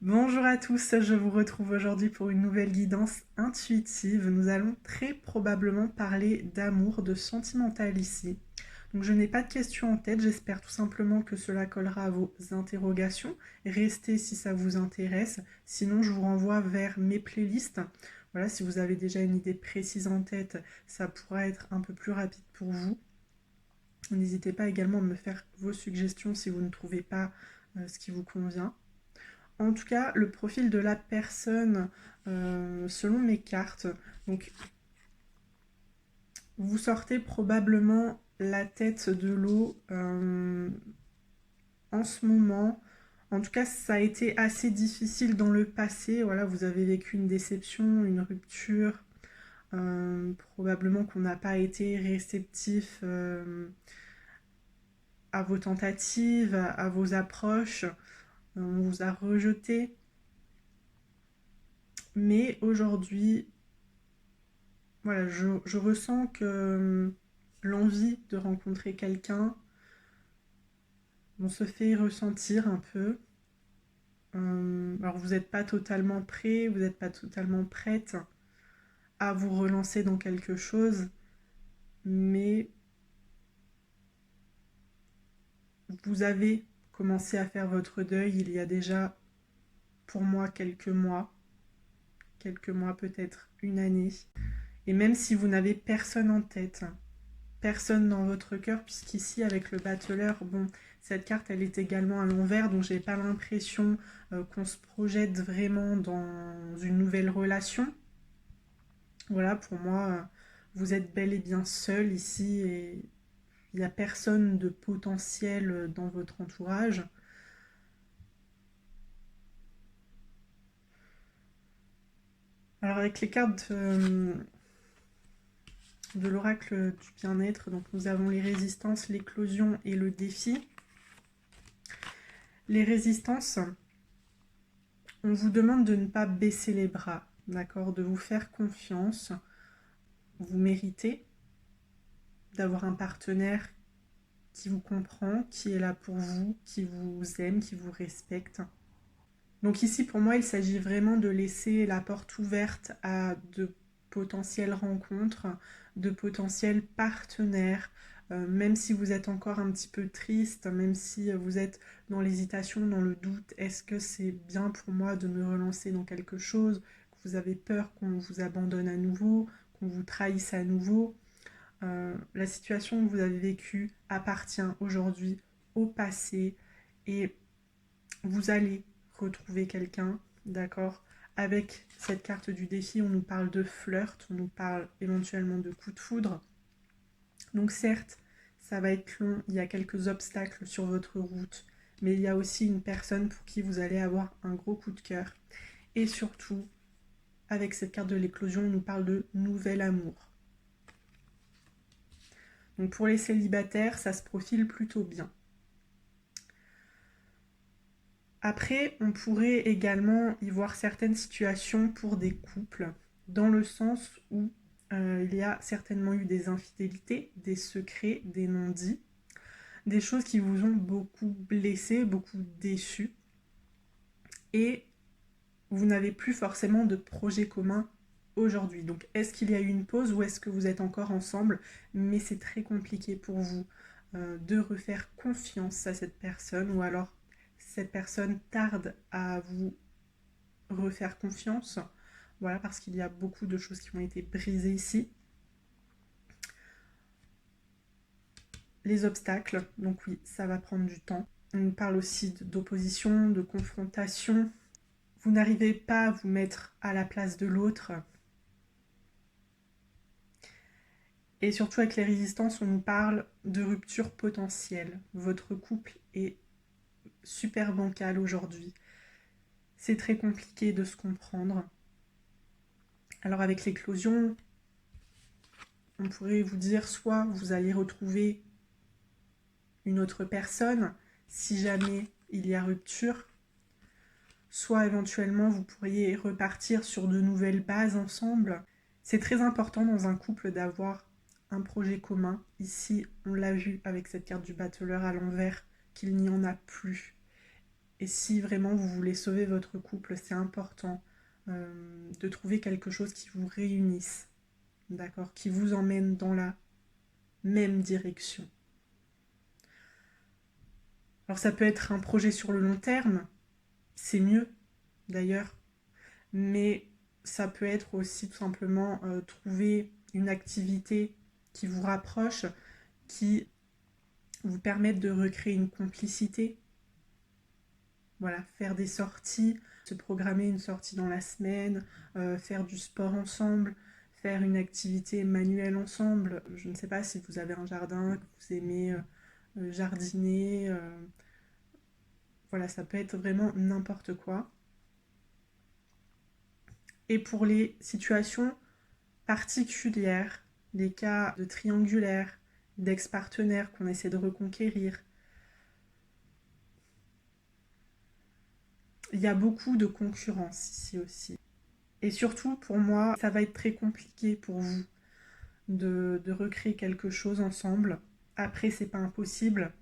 Bonjour à tous, je vous retrouve aujourd'hui pour une nouvelle guidance intuitive. Nous allons très probablement parler d'amour, de sentimental ici. Donc je n'ai pas de questions en tête, j'espère tout simplement que cela collera à vos interrogations. Restez si ça vous intéresse, sinon je vous renvoie vers mes playlists. Voilà, si vous avez déjà une idée précise en tête, ça pourra être un peu plus rapide pour vous. N'hésitez pas également à me faire vos suggestions si vous ne trouvez pas ce qui vous convient. En tout cas, le profil de la personne, selon mes cartes, donc vous sortez probablement la tête de l'eau en ce moment. En tout cas, ça a été assez difficile dans le passé. Voilà, vous avez vécu une déception, une rupture. Probablement qu'on n'a pas été réceptif à vos tentatives, à vos approches. On vous a rejeté. Mais aujourd'hui, voilà, je ressens que l'envie de rencontrer quelqu'un, on se fait ressentir un peu. Alors vous n'êtes pas totalement prêt, vous n'êtes pas totalement prête à vous relancer dans quelque chose, mais vous avez commencé à faire votre deuil il y a déjà pour moi quelques mois peut-être une année. Et même si vous n'avez personne en tête, personne dans votre cœur, puisqu'ici avec le battleur, bon, cette carte elle est également à l'envers, donc j'ai pas l'impression qu'on se projette vraiment dans une nouvelle relation. Voilà, pour moi, vous êtes bel et bien seul ici et il n'y a personne de potentiel dans votre entourage. Alors avec les cartes de l'oracle du bien-être, donc nous avons les résistances, l'éclosion et le défi. Les résistances, on vous demande de ne pas baisser les bras, d'accord, de vous faire confiance. Vous méritez d'avoir un partenaire qui vous comprend, qui est là pour vous, qui vous aime, qui vous respecte. Donc ici, pour moi, il s'agit vraiment de laisser la porte ouverte à de potentielles rencontres, de potentiels partenaires, même si vous êtes encore un petit peu triste, même si vous êtes dans l'hésitation, dans le doute, est-ce que c'est bien pour moi de me relancer dans quelque chose, que vous avez peur qu'on vous abandonne à nouveau, qu'on vous trahisse à nouveau. La situation que vous avez vécue appartient aujourd'hui au passé et vous allez retrouver quelqu'un, d'accord. Avec cette carte du défi, on nous parle de flirt, on nous parle éventuellement de coup de foudre. Donc certes, ça va être long, il y a quelques obstacles sur votre route, mais il y a aussi une personne pour qui vous allez avoir un gros coup de cœur. Et surtout, avec cette carte de l'éclosion, on nous parle de nouvel amour. Donc pour les célibataires, ça se profile plutôt bien. Après, on pourrait également y voir certaines situations pour des couples, dans le sens où il y a certainement eu des infidélités, des secrets, des non-dits, des choses qui vous ont beaucoup blessé, beaucoup déçu, et vous n'avez plus forcément de projet commun aujourd'hui. Donc est-ce qu'il y a eu une pause ou est-ce que vous êtes encore ensemble? Mais c'est très compliqué pour vous de refaire confiance à cette personne, ou alors cette personne tarde à vous refaire confiance. Voilà, parce qu'il y a beaucoup de choses qui ont été brisées ici. Les obstacles, donc oui, ça va prendre du temps. On parle aussi d'opposition, de confrontation. Vous n'arrivez pas à vous mettre à la place de l'autre. Et surtout avec les résistances, on nous parle de rupture potentielle. Votre couple est super bancal aujourd'hui. C'est très compliqué de se comprendre. Alors avec l'éclosion, on pourrait vous dire soit vous allez retrouver une autre personne si jamais il y a rupture, soit éventuellement vous pourriez repartir sur de nouvelles bases ensemble. C'est très important dans un couple d'avoir un projet commun. Ici, on l'a vu avec cette carte du battleur à l'envers, qu'il n'y en a plus. Et si vraiment vous voulez sauver votre couple, c'est important de trouver quelque chose qui vous réunisse, d'accord, qui vous emmène dans la même direction. Alors ça peut être un projet sur le long terme, c'est mieux d'ailleurs, mais ça peut être aussi tout simplement trouver une activité qui vous rapproche, qui vous permette de recréer une complicité. Voilà, faire des sorties, se programmer une sortie dans la semaine, faire du sport ensemble, faire une activité manuelle ensemble. Je ne sais pas si vous avez un jardin, que vous aimez jardiner. Voilà, ça peut être vraiment n'importe quoi. Et pour les situations particulières, les cas de triangulaire, d'ex-partenaire qu'on essaie de reconquérir, il y a beaucoup de concurrence ici aussi. Et surtout, pour moi, ça va être très compliqué pour vous de recréer quelque chose ensemble. Après, c'est pas impossible.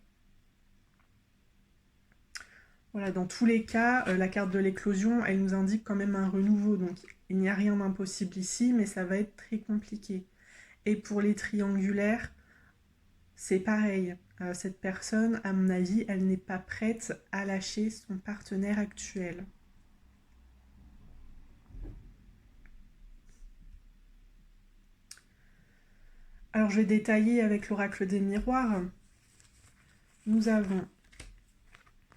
Voilà, dans tous les cas, la carte de l'éclosion, elle nous indique quand même un renouveau. Donc, il n'y a rien d'impossible ici, mais ça va être très compliqué. Et pour les triangulaires, c'est pareil. Cette personne, à mon avis, elle n'est pas prête à lâcher son partenaire actuel. Alors, je vais détailler avec l'oracle des miroirs. Nous avons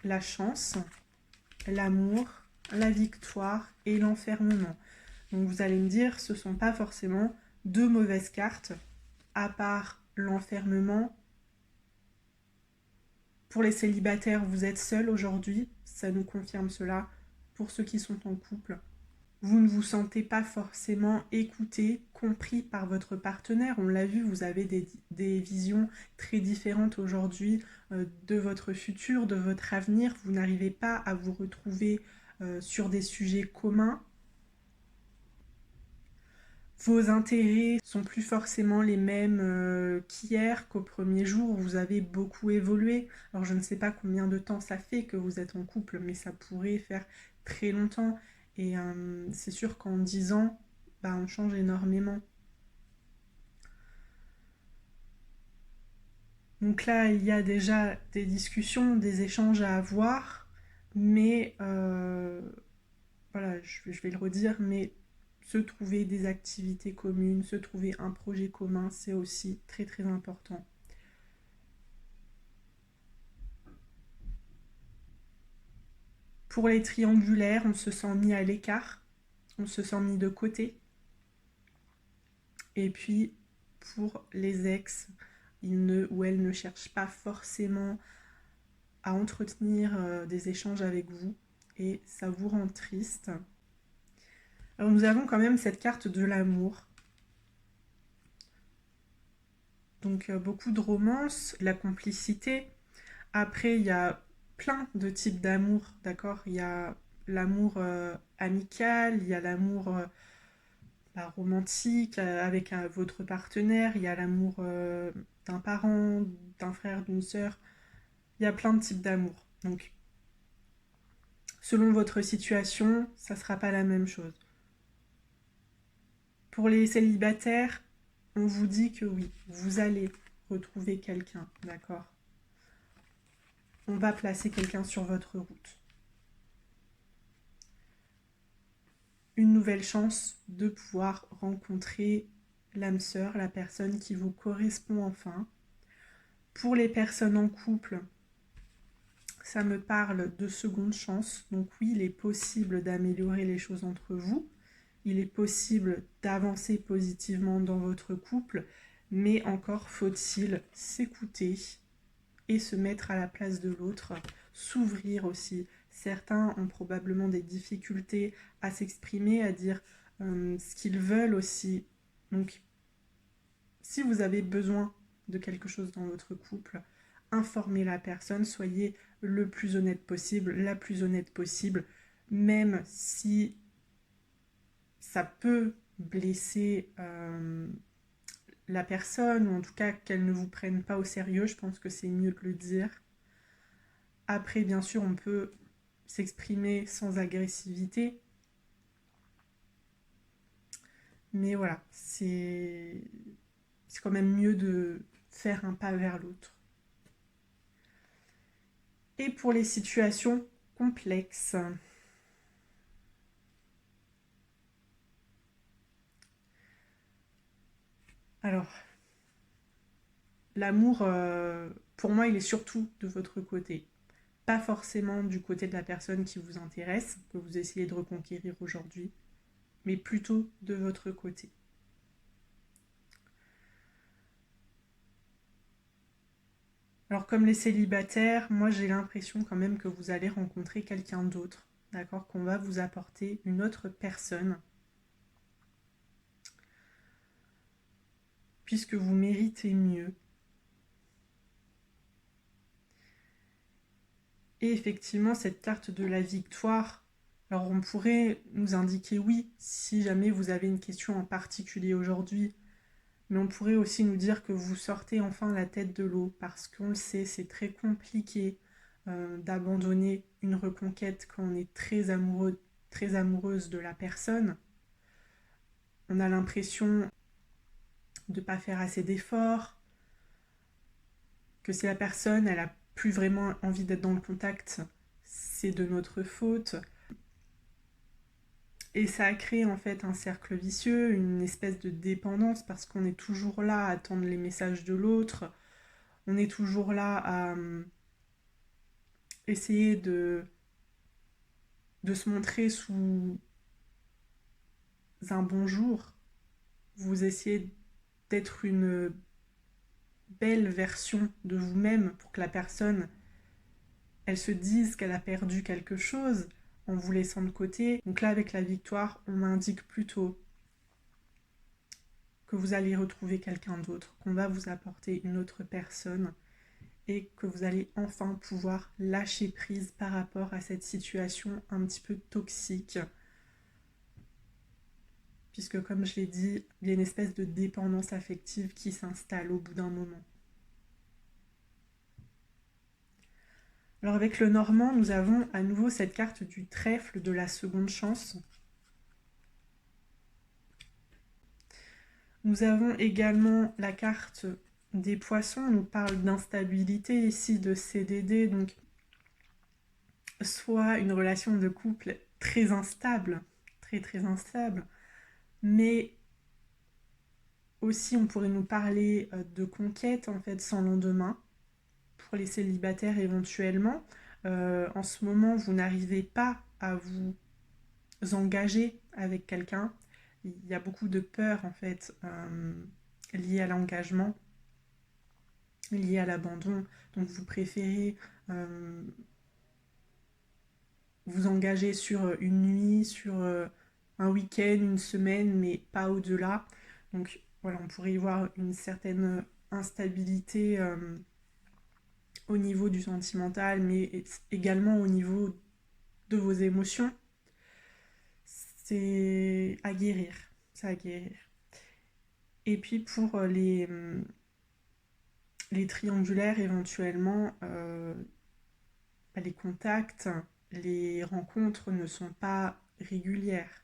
la chance, l'amour, la victoire et l'enfermement. Donc vous allez me dire, ce ne sont pas forcément deux mauvaises cartes, à part l'enfermement. Pour les célibataires, vous êtes seuls aujourd'hui, ça nous confirme cela. Pour ceux qui sont en couple, vous ne vous sentez pas forcément écouté, compris par votre partenaire. On l'a vu, vous avez des visions très différentes aujourd'hui de votre futur, de votre avenir. Vous n'arrivez pas à vous retrouver sur des sujets communs. Vos intérêts sont plus forcément les mêmes qu'hier, qu'au premier jour. Vous avez beaucoup évolué. Alors je ne sais pas combien de temps ça fait que vous êtes en couple, mais ça pourrait faire très longtemps. Et c'est sûr qu'en 10 ans, bah, on change énormément. Donc là, il y a déjà des discussions, des échanges à avoir, mais voilà, je vais le redire, mais se trouver des activités communes, se trouver un projet commun, c'est aussi très très important. Pour les triangulaires, on se sent mis à l'écart, on se sent mis de côté. Et puis, pour les ex, ils ne ou elles ne cherchent pas forcément à entretenir des échanges avec vous et ça vous rend triste. Alors nous avons quand même cette carte de l'amour. Donc beaucoup de romance, la complicité. Après, il y a plein de types d'amour, d'accord. Il y a l'amour amical, il y a l'amour romantique avec votre partenaire, il y a l'amour d'un parent, d'un frère, d'une sœur. Il y a plein de types d'amour. Donc, selon votre situation, ça ne sera pas la même chose. Pour les célibataires, on vous dit que oui, vous allez retrouver quelqu'un, d'accord. On va placer quelqu'un sur votre route. Une nouvelle chance de pouvoir rencontrer l'âme sœur, la personne qui vous correspond enfin. Pour les personnes en couple, ça me parle de seconde chance. Donc oui, il est possible d'améliorer les choses entre vous. Il est possible d'avancer positivement dans votre couple, mais encore faut-il s'écouter et se mettre à la place de l'autre, s'ouvrir aussi. Certains ont probablement des difficultés à s'exprimer, à dire ce qu'ils veulent aussi. Donc, si vous avez besoin de quelque chose dans votre couple, informez la personne, soyez le plus honnête possible, la plus honnête possible, même si ça peut blesser la personne, ou en tout cas qu'elle ne vous prenne pas au sérieux, je pense que c'est mieux de le dire. Après, bien sûr, on peut s'exprimer sans agressivité. Mais voilà, c'est quand même mieux de faire un pas vers l'autre. Et pour les situations complexes, alors, l'amour, pour moi, il est surtout de votre côté. Pas forcément du côté de la personne qui vous intéresse, que vous essayez de reconquérir aujourd'hui, mais plutôt de votre côté. Alors comme les célibataires, moi j'ai l'impression quand même que vous allez rencontrer quelqu'un d'autre, d'accord, qu'on va vous apporter une autre personne, puisque vous méritez mieux. Et effectivement, cette carte de la victoire, alors on pourrait nous indiquer oui, si jamais vous avez une question en particulier aujourd'hui, mais on pourrait aussi nous dire que vous sortez enfin la tête de l'eau, parce qu'on le sait, c'est très compliqué d'abandonner une reconquête quand on est très amoureux, très amoureuse de la personne. On a l'impression de ne pas faire assez d'efforts, que si la personne elle a plus vraiment envie d'être dans le contact, c'est de notre faute. Et ça a créé en fait un cercle vicieux, une espèce de dépendance, parce qu'on est toujours là à attendre les messages de l'autre, on est toujours là à essayer de se montrer sous un bon jour. Vous essayez d'être une belle version de vous-même pour que la personne, elle se dise qu'elle a perdu quelque chose en vous laissant de côté. Donc là, avec la victoire, on m'indique plutôt que vous allez retrouver quelqu'un d'autre, qu'on va vous apporter une autre personne et que vous allez enfin pouvoir lâcher prise par rapport à cette situation un petit peu toxique. Puisque comme je l'ai dit, il y a une espèce de dépendance affective qui s'installe au bout d'un moment. Alors avec le Normand, nous avons à nouveau cette carte du trèfle de la seconde chance. Nous avons également la carte des poissons, on nous parle d'instabilité ici, de CDD, donc soit une relation de couple très instable, très instable, mais aussi on pourrait nous parler de conquête en fait sans lendemain, pour les célibataires éventuellement. En ce moment, vous n'arrivez pas à vous engager avec quelqu'un. Il y a beaucoup de peur en fait liée à l'engagement, liée à l'abandon. Donc vous préférez vous engager sur une nuit, sur un week-end, une semaine, mais pas au-delà. Donc voilà, on pourrait y voir une certaine instabilité au niveau du sentimental, mais également au niveau de vos émotions. C'est à guérir, c'est à guérir. Et puis pour les triangulaires, éventuellement, les contacts, les rencontres ne sont pas régulières.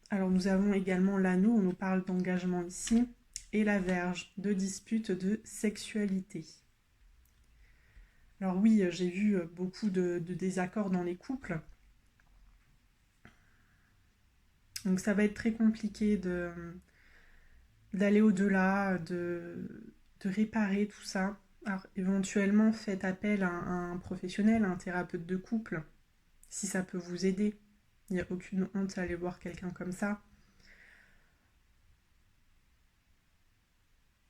Alors nous avons également l'anneau, on nous parle d'engagement ici, et la Vierge, de dispute de sexualité. Alors oui, j'ai vu beaucoup de désaccords dans les couples. Donc ça va être très compliqué d'aller au-delà, de réparer tout ça. Alors éventuellement, faites appel à un professionnel, à un thérapeute de couple, si ça peut vous aider. Il n'y a aucune honte à aller voir quelqu'un comme ça.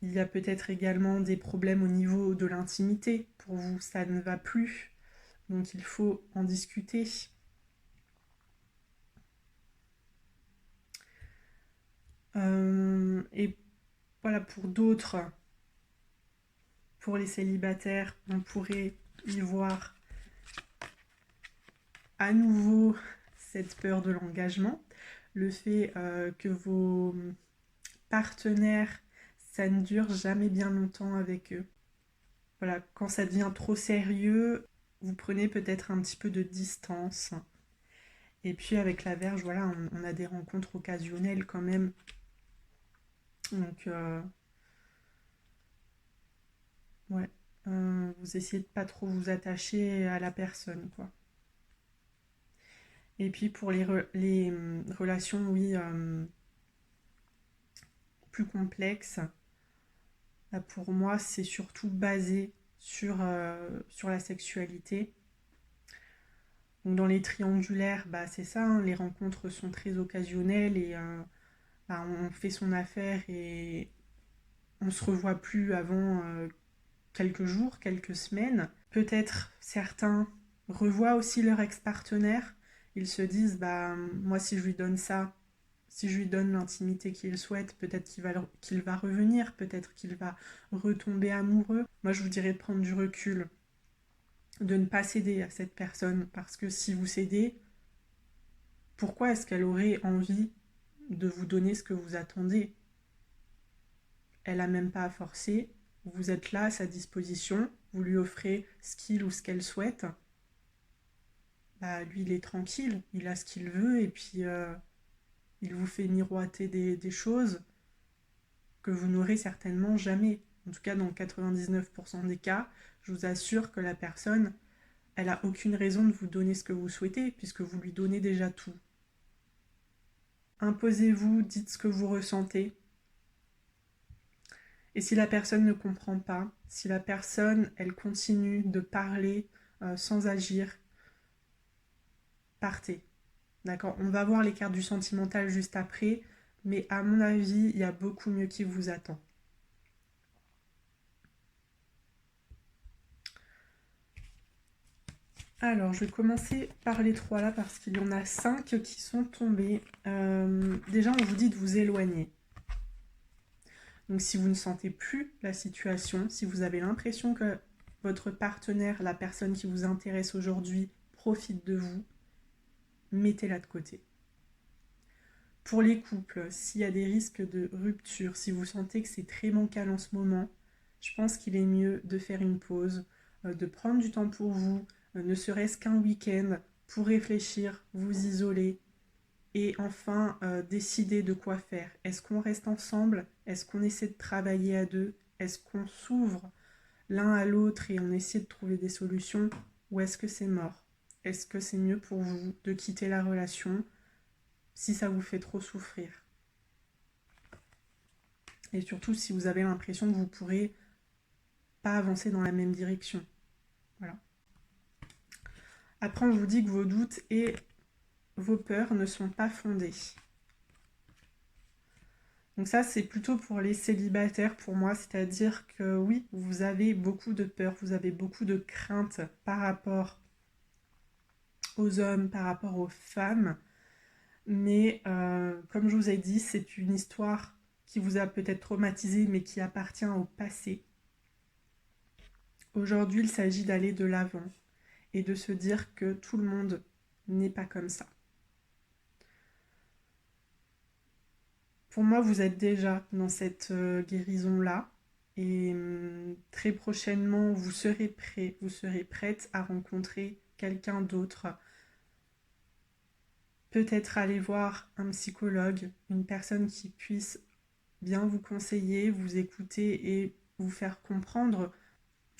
Il y a peut-être également des problèmes au niveau de l'intimité. Pour vous, ça ne va plus. Donc il faut en discuter. Et voilà, pour d'autres, pour les célibataires, on pourrait y voir à nouveau cette peur de l'engagement, le fait que vos partenaires, ça ne dure jamais bien longtemps avec eux. Voilà, quand ça devient trop sérieux, vous prenez peut-être un petit peu de distance. Et puis avec la Vierge, voilà, on a des rencontres occasionnelles quand même. Donc, ouais, vous essayez de pas trop vous attacher à la personne, quoi. Et puis pour les relations, oui, plus complexes, pour moi, c'est surtout basé sur la sexualité. Donc dans les triangulaires, bah, c'est ça, hein, les rencontres sont très occasionnelles et bah, on fait son affaire et on se revoit plus avant quelques jours, quelques semaines. Peut-être certains revoient aussi leur ex-partenaire. Ils se disent, bah, moi, si je lui donne ça, si je lui donne l'intimité qu'il souhaite, peut-être qu'il va revenir, peut-être qu'il va retomber amoureux. Moi, je vous dirais de prendre du recul, de ne pas céder à cette personne, parce que si vous cédez, pourquoi est-ce qu'elle aurait envie de vous donner ce que vous attendez? Elle n'a même pas à forcer, vous êtes là à sa disposition, vous lui offrez ce qu'il ou ce qu'elle souhaite. Bah, lui, il est tranquille, il a ce qu'il veut, et puis il vous fait miroiter des choses que vous n'aurez certainement jamais. En tout cas, dans 99% des cas, je vous assure que la personne, elle n'a aucune raison de vous donner ce que vous souhaitez, puisque vous lui donnez déjà tout. Imposez-vous, dites ce que vous ressentez. Et si la personne ne comprend pas, si la personne, elle continue de parler sans agir, partez. D'accord? On va voir les cartes du sentimental juste après, mais à mon avis, il y a beaucoup mieux qui vous attend. Alors, je vais commencer par les trois là parce qu'il y en a 5 qui sont tombés. Déjà, on vous dit de vous éloigner. Donc, si vous ne sentez plus la situation, si vous avez l'impression que votre partenaire, la personne qui vous intéresse aujourd'hui, profite de vous, mettez-la de côté. Pour les couples, s'il y a des risques de rupture, si vous sentez que c'est très bancal en ce moment, je pense qu'il est mieux de faire une pause, de prendre du temps pour vous, ne serait-ce qu'un week-end, pour réfléchir, vous isoler et enfin décider de quoi faire. Est-ce qu'on reste ensemble? Est-ce qu'on essaie de travailler à deux? Est-ce qu'on s'ouvre l'un à l'autre et on essaie de trouver des solutions? Ou est-ce que c'est mort? Est-ce que c'est mieux pour vous de quitter la relation si ça vous fait trop souffrir? Et surtout si vous avez l'impression que vous ne pourrez pas avancer dans la même direction. Voilà. Après, on vous dit que vos doutes et vos peurs ne sont pas fondées. Donc ça, c'est plutôt pour les célibataires pour moi, c'est-à-dire que oui, vous avez beaucoup de peur, vous avez beaucoup de craintes par rapport aux hommes, par rapport aux femmes, mais comme je vous ai dit, c'est une histoire qui vous a peut-être traumatisé, mais qui appartient au passé. Aujourd'hui, il s'agit d'aller de l'avant et de se dire que tout le monde n'est pas comme ça. Pour moi, vous êtes déjà dans cette guérison-là et très prochainement, vous serez prêt, vous serez prête à rencontrer quelqu'un d'autre. Peut-être aller voir un psychologue, une personne qui puisse bien vous conseiller, vous écouter et vous faire comprendre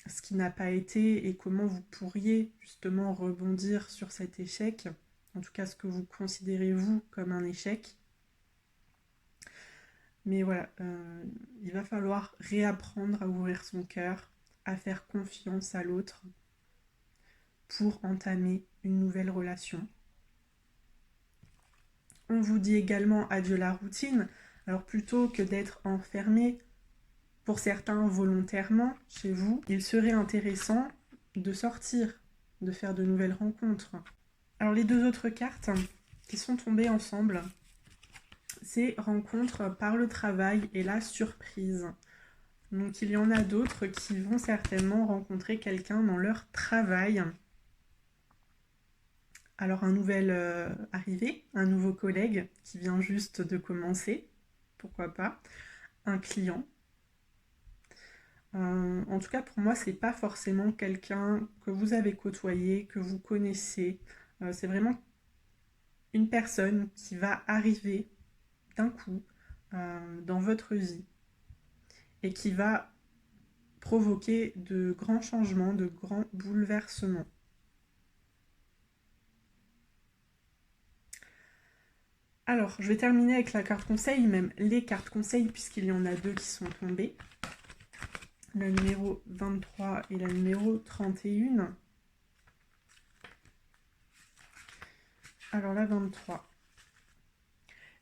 ce qui n'a pas été et comment vous pourriez justement rebondir sur cet échec, en tout cas ce que vous considérez vous comme un échec. Mais voilà, il va falloir réapprendre à ouvrir son cœur, à faire confiance à l'autre pour entamer une nouvelle relation. On vous dit également adieu la routine. Alors plutôt que d'être enfermé, pour certains volontairement chez vous, il serait intéressant de sortir, de faire de nouvelles rencontres. Alors les deux autres cartes qui sont tombées ensemble, c'est rencontre par le travail et la surprise. Donc il y en a d'autres qui vont certainement rencontrer quelqu'un dans leur travail. Alors un nouvel arrivé, un nouveau collègue qui vient juste de commencer, pourquoi pas, un client, En tout cas, pour moi, c'est pas forcément quelqu'un que vous avez côtoyé, que vous connaissez. C'est vraiment une personne qui va arriver d'un coup dans votre vie et qui va provoquer de grands changements, de grands bouleversements. Alors, je vais terminer avec la carte conseil, même les cartes conseils, puisqu'il y en a deux qui sont tombées. La numéro 23 et la numéro 31. Alors la 23.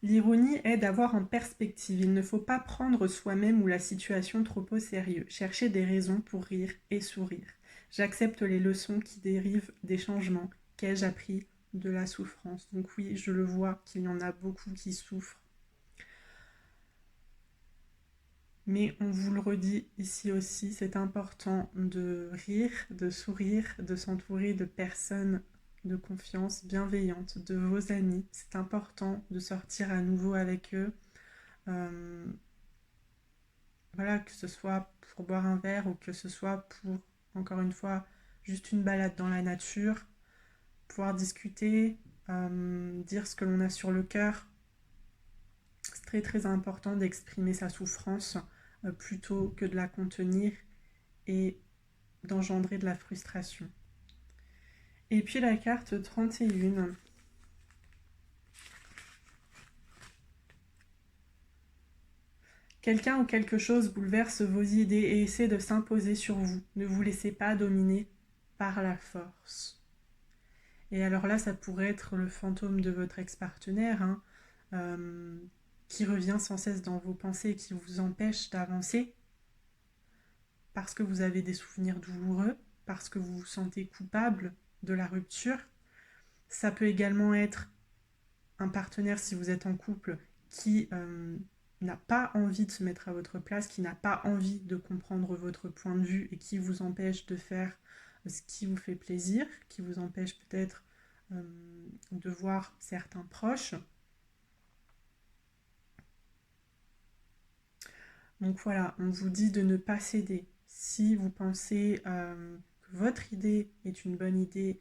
L'ironie est d'avoir en perspective. Il ne faut pas prendre soi-même ou la situation trop au sérieux. Chercher des raisons pour rire et sourire. J'accepte les leçons qui dérivent des changements. Qu'ai-je appris de la souffrance? Donc oui, je le vois qu'il y en a beaucoup qui souffrent. Mais on vous le redit ici aussi, c'est important de rire, de sourire, de s'entourer de personnes de confiance bienveillantes, de vos amis. C'est important de sortir à nouveau avec eux. Euh, voilà, que ce soit pour boire un verre ou que ce soit pour, encore une fois, juste une balade dans la nature, pouvoir discuter, dire ce que l'on a sur le cœur. C'est très très important d'exprimer sa souffrance plutôt que de la contenir et d'engendrer de la frustration. Et puis la carte 31. Quelqu'un ou quelque chose bouleverse vos idées et essaie de s'imposer sur vous. Ne vous laissez pas dominer par la force. Et alors là, ça pourrait être le fantôme de votre ex-partenaire, hein, qui revient sans cesse dans vos pensées et qui vous empêche d'avancer parce que vous avez des souvenirs douloureux, parce que vous vous sentez coupable de la rupture. Ça peut également être un partenaire, si vous êtes en couple, qui n'a pas envie de se mettre à votre place, qui n'a pas envie de comprendre votre point de vue et qui vous empêche de faire ce qui vous fait plaisir, qui vous empêche peut-être de voir certains proches. Donc voilà, on vous dit de ne pas céder. Si vous pensez que votre idée est une bonne idée,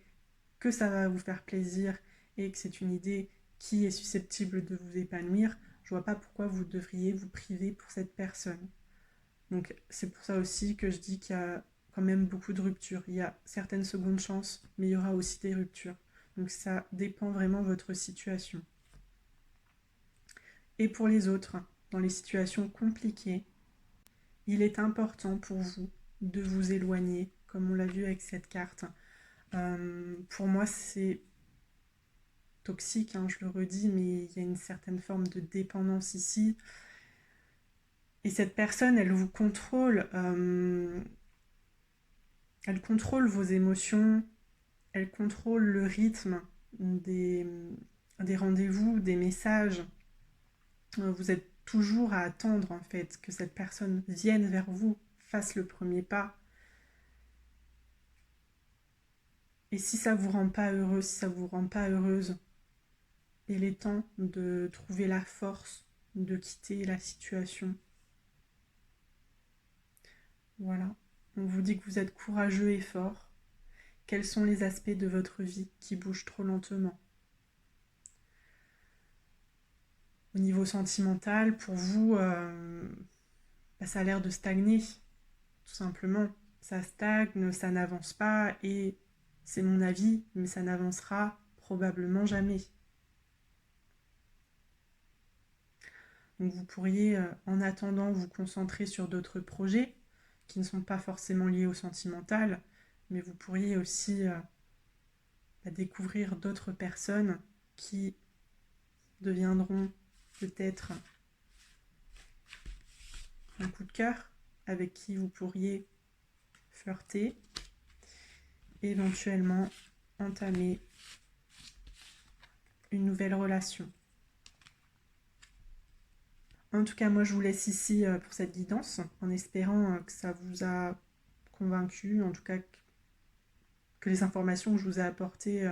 que ça va vous faire plaisir et que c'est une idée qui est susceptible de vous épanouir, je vois pas pourquoi vous devriez vous priver pour cette personne. Donc c'est pour ça aussi que je dis qu'il y a quand même beaucoup de ruptures. Il y a certaines secondes chances, mais il y aura aussi des ruptures. Donc ça dépend vraiment de votre situation. Et pour les autres, dans les situations compliquées, il est important pour vous de vous éloigner, comme on l'a vu avec cette carte. Pour moi, c'est toxique, hein, je le redis, mais il y a une certaine forme de dépendance ici. Et cette personne, elle vous contrôle, elle contrôle vos émotions, elle contrôle le rythme des, des rendez-vous, des messages. Vous êtes toujours à attendre en fait que cette personne vienne vers vous, fasse le premier pas. Et si ça vous rend pas heureux, si ça vous rend pas heureuse, il est temps de trouver la force de quitter la situation. Voilà. On vous dit que vous êtes courageux et fort. Quels sont les aspects de votre vie qui bougent trop lentement? Au niveau sentimental, pour vous, ça a l'air de stagner, tout simplement. Ça stagne, ça n'avance pas et c'est mon avis, mais ça n'avancera probablement jamais. Donc vous pourriez, en attendant, vous concentrer sur d'autres projets qui ne sont pas forcément liés au sentimental, mais vous pourriez aussi découvrir d'autres personnes qui deviendront peut-être un coup de cœur, avec qui vous pourriez flirter, et éventuellement entamer une nouvelle relation. En tout cas, moi je vous laisse ici pour cette guidance, en espérant que ça vous a convaincu, en tout cas que les informations que je vous ai apportées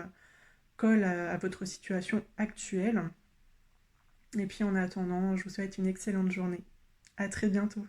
collent à votre situation actuelle. Et puis en attendant, je vous souhaite une excellente journée. À très bientôt.